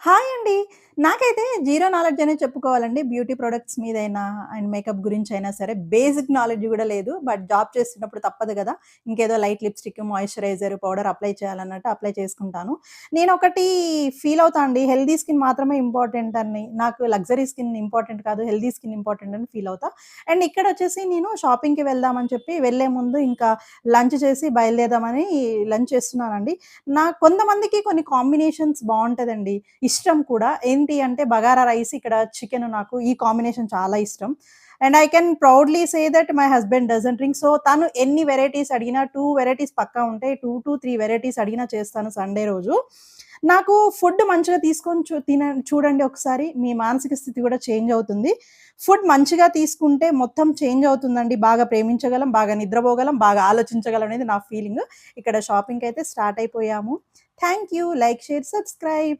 Hi అండి. నాకైతే zero knowledge అనే చెప్పుకోవాలండి. బ్యూటీ ప్రొడక్ట్స్ మీదైనా అండ్ మేకప్ గురించైనా సరే బేసిక్ నాలెడ్జ్ గూడా లేదు. బట్ జాబ్ చేస్తున్నప్పుడు తప్పదు గదా! ఇంకేదో light lipstick, moisturiser, powder apply చేయాలన్నట్టు అప్లై చేసుకుంటాను. నేనొకటి ఫీల్ అవుతా అండి. హెల్తీ స్కిన్ మాత్రమే ఇంపార్టెంట్ అని. నాకు లగ్జరీ స్కిన్ ఇంపార్టెంట్ కాదు. హెల్తీ స్కిన్ ఇంపార్టెంట్ అని ఫీల్ అవుతా. అండ్ ఇక్కడొచ్చేసి నేను షాపింగ్‌కి వెళ్దామని చెప్పి వెళ్ళే ముందు ఇంకా లంచ్ చేసి బయలుదేరదామని లంచ్ చేస్తున్నానండి. కొంతమందికి కొన్ని కాంబినేషన్స్ బావుంటదండి. ఇష్టం కూడా. ఏంటి అంటే బగారా రైస్, ఇక్కడ చికెను, నాకు ఈ కాంబినేషన్ చాలా ఇష్టం. And I can proudly say that my husband doesn't drink. So, తను ఎన్ని వెరైటీస్ అడిగినా 2 వెరైటీస్ పక్కా ఉంటాయి. 2-3 వెరైటీస్ అడిగినా చేస్తాను సండే రోజు. నాకు ఫుడ్ మంచిగా తీసుకొని చూడండి ఒకసారి. మీ మానసిక స్థితి కూడా చేంజ్ అవుతుంది. ఫుడ్ మంచిగా తీసుకుంటే మొత్తం చేంజ్ అవుతుందండి. బాగా ప్రేమించగలం, బాగా నిద్రపోగలం, బాగా ఆలోచించగలం అనేది నా ఫీలింగు. ఇక్కడ షాపింగ్‌కైతే స్టార్ట్ అయిపోయాము. Thank you. Like, share, subscribe.